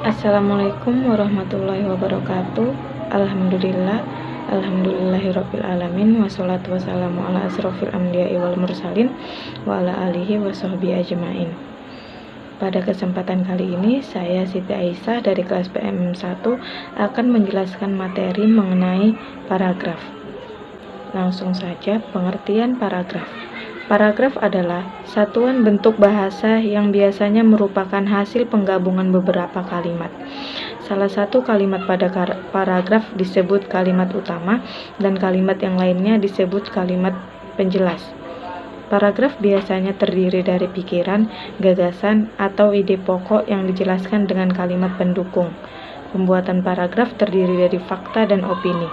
Assalamualaikum warahmatullahi wabarakatuh. Alhamdulillahirabbil alamin, wassalatu wassalamu ala asrofil anbiya'i wal mursalin wa ala alihi washabbihi ajmain. Pada kesempatan kali ini, saya Siti Aisyah dari kelas PM1 akan menjelaskan materi mengenai paragraf. Langsung saja, pengertian paragraf. Paragraf adalah satuan bentuk bahasa yang biasanya merupakan hasil penggabungan beberapa kalimat. Salah satu kalimat pada paragraf disebut kalimat utama dan kalimat yang lainnya disebut kalimat penjelas. Paragraf biasanya terdiri dari pikiran, gagasan, atau ide pokok yang dijelaskan dengan kalimat pendukung. Pembuatan paragraf terdiri dari fakta dan opini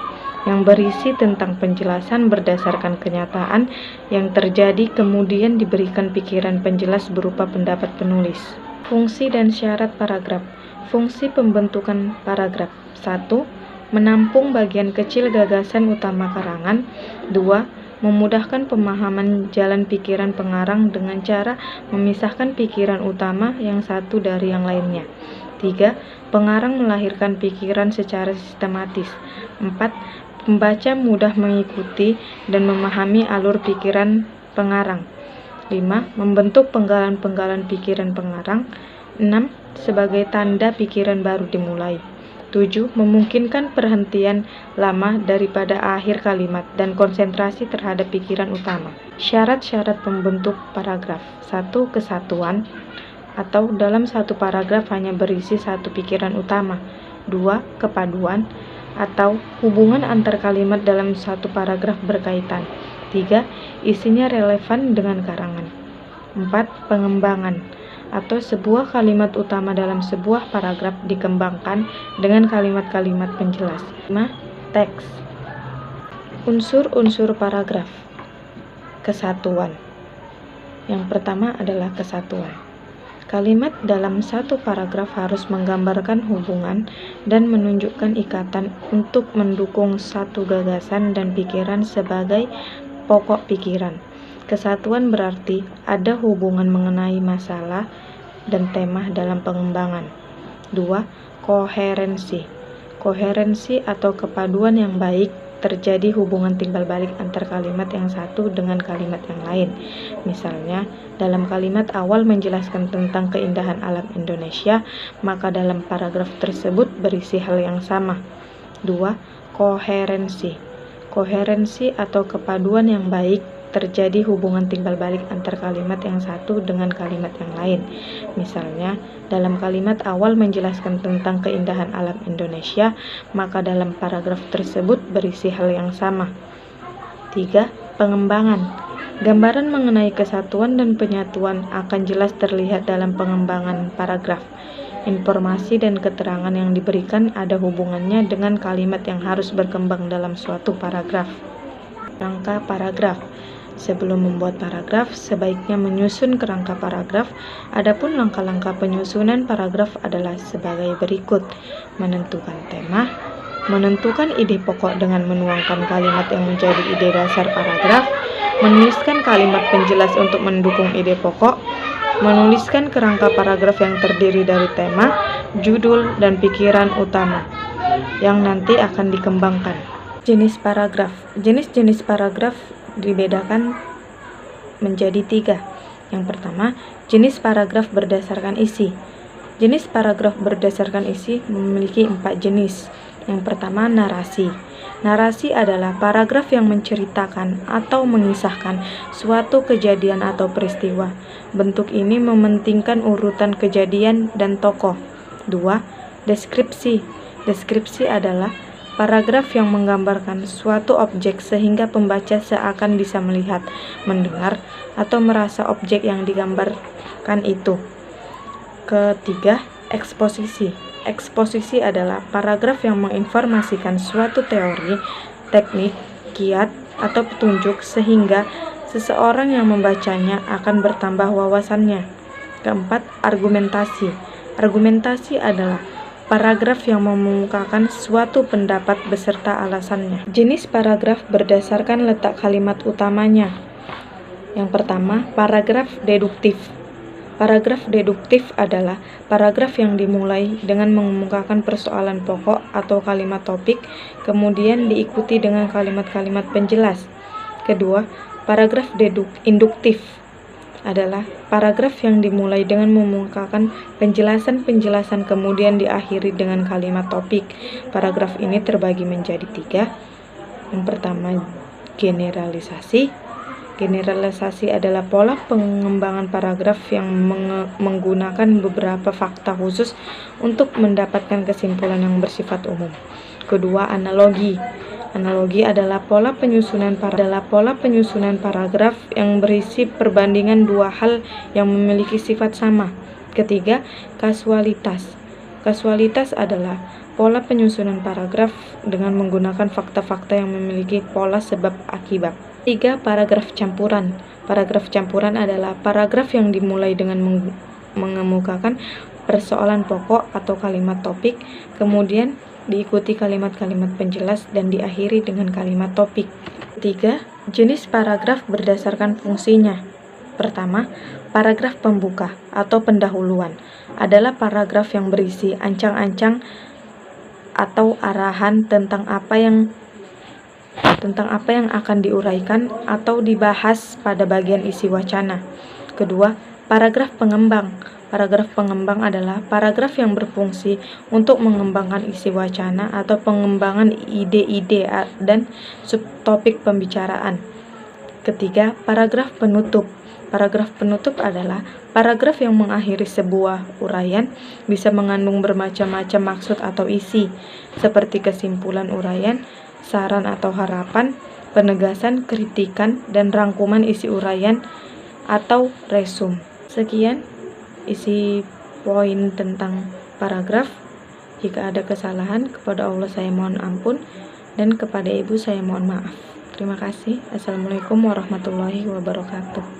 yang berisi tentang penjelasan berdasarkan kenyataan yang terjadi, kemudian diberikan pikiran penjelas berupa pendapat penulis. Fungsi dan syarat paragraf. Fungsi pembentukan paragraf. 1. Menampung bagian kecil gagasan utama karangan. 2. Memudahkan pemahaman jalan pikiran pengarang dengan cara memisahkan pikiran utama yang satu dari yang lainnya. 3. Pengarang melahirkan pikiran secara sistematis. 4. Pembaca mudah mengikuti dan memahami alur pikiran pengarang. 5. Membentuk penggalan-penggalan pikiran pengarang. 6. Sebagai tanda pikiran baru dimulai. 7. Memungkinkan perhentian lama daripada akhir kalimat dan konsentrasi terhadap pikiran utama. Syarat-syarat pembentuk paragraf. 1. Kesatuan, atau dalam satu paragraf hanya berisi satu pikiran utama. 2. Kepaduan, atau hubungan antar kalimat dalam satu paragraf berkaitan. 3. Isinya relevan dengan karangan. 4. Pengembangan, atau sebuah kalimat utama dalam sebuah paragraf dikembangkan dengan kalimat-kalimat penjelas. 5. Teks. Unsur-unsur paragraf. Kesatuan. Yang pertama adalah kesatuan. Kalimat dalam satu paragraf harus menggambarkan hubungan dan menunjukkan ikatan untuk mendukung satu gagasan dan pikiran sebagai pokok pikiran. Kesatuan berarti ada hubungan mengenai masalah dan tema dalam pengembangan. 2. Koherensi. Koherensi atau kepaduan yang baik, terjadi hubungan timbal balik antar kalimat yang satu dengan kalimat yang lain. Misalnya, dalam kalimat awal menjelaskan tentang keindahan alam Indonesia, maka dalam paragraf tersebut berisi hal yang sama. 2. Koherensi. Koherensi atau kepaduan yang baik, terjadi hubungan timbal balik antar kalimat yang satu dengan kalimat yang lain. Misalnya, dalam kalimat awal menjelaskan tentang keindahan alam Indonesia, maka dalam paragraf tersebut berisi hal yang sama. 3. Pengembangan. Gambaran mengenai kesatuan dan penyatuan akan jelas terlihat dalam pengembangan paragraf. Informasi dan keterangan yang diberikan ada hubungannya dengan kalimat yang harus berkembang dalam suatu paragraf. Rangka paragraf. Sebelum membuat paragraf, sebaiknya menyusun kerangka paragraf. Adapun langkah-langkah penyusunan paragraf adalah sebagai berikut. Menentukan tema, menentukan ide pokok dengan menuangkan kalimat yang menjadi ide dasar paragraf, menuliskan kalimat penjelas untuk mendukung ide pokok, menuliskan kerangka paragraf yang terdiri dari tema, judul, dan pikiran utama yang nanti akan dikembangkan. Jenis paragraf. Jenis-jenis paragraf dibedakan menjadi 3. Yang pertama, jenis paragraf berdasarkan isi. Jenis paragraf berdasarkan isi memiliki 4 jenis. Yang pertama, narasi. Narasi adalah paragraf yang menceritakan atau mengisahkan suatu kejadian atau peristiwa. Bentuk ini mementingkan urutan kejadian dan tokoh. 2. Deskripsi. Deskripsi adalah paragraf yang menggambarkan suatu objek sehingga pembaca seakan bisa melihat, mendengar, atau merasa objek yang digambarkan itu. Ketiga, eksposisi. Eksposisi adalah paragraf yang menginformasikan suatu teori, teknik, kiat, atau petunjuk sehingga seseorang yang membacanya akan bertambah wawasannya. Keempat, argumentasi. Argumentasi adalah paragraf yang mengemukakan suatu pendapat beserta alasannya. Jenis paragraf berdasarkan letak kalimat utamanya. Yang pertama, paragraf deduktif. Paragraf deduktif adalah paragraf yang dimulai dengan mengemukakan persoalan pokok atau kalimat topik, kemudian diikuti dengan kalimat-kalimat penjelas. Kedua, paragraf induktif adalah paragraf yang dimulai dengan mengemukakan penjelasan-penjelasan kemudian diakhiri dengan kalimat topik. Paragraf ini terbagi menjadi 3. Yang pertama, generalisasi. Generalisasi adalah pola pengembangan paragraf yang menggunakan beberapa fakta khusus untuk mendapatkan kesimpulan yang bersifat umum. Kedua, analogi. Analogi adalah pola penyusunan paragraf yang berisi perbandingan dua hal yang memiliki sifat sama. Ketiga, kasualitas. Kasualitas adalah pola penyusunan paragraf dengan menggunakan fakta-fakta yang memiliki pola sebab akibat. 3. Paragraf campuran. Paragraf campuran adalah paragraf yang dimulai dengan mengemukakan persoalan pokok atau kalimat topik, kemudian diikuti kalimat-kalimat penjelas dan diakhiri dengan kalimat topik. 3. Jenis paragraf berdasarkan fungsinya. Pertama, paragraf pembuka atau pendahuluan adalah paragraf yang berisi ancang-ancang atau arahan tentang apa yang akan diuraikan atau dibahas pada bagian isi wacana. Kedua, paragraf pengembang. Paragraf pengembang adalah paragraf yang berfungsi untuk mengembangkan isi wacana atau pengembangan ide-ide dan subtopik pembicaraan. Ketiga, paragraf penutup. Paragraf penutup adalah paragraf yang mengakhiri sebuah uraian, bisa mengandung bermacam-macam maksud atau isi, seperti kesimpulan uraian, saran atau harapan, penegasan, kritikan, dan rangkuman isi uraian atau resum. Sekian isi poin tentang paragraf. Jika ada kesalahan, kepada Allah saya mohon ampun, dan kepada Ibu saya mohon maaf. Terima kasih. Assalamualaikum warahmatullahi wabarakatuh.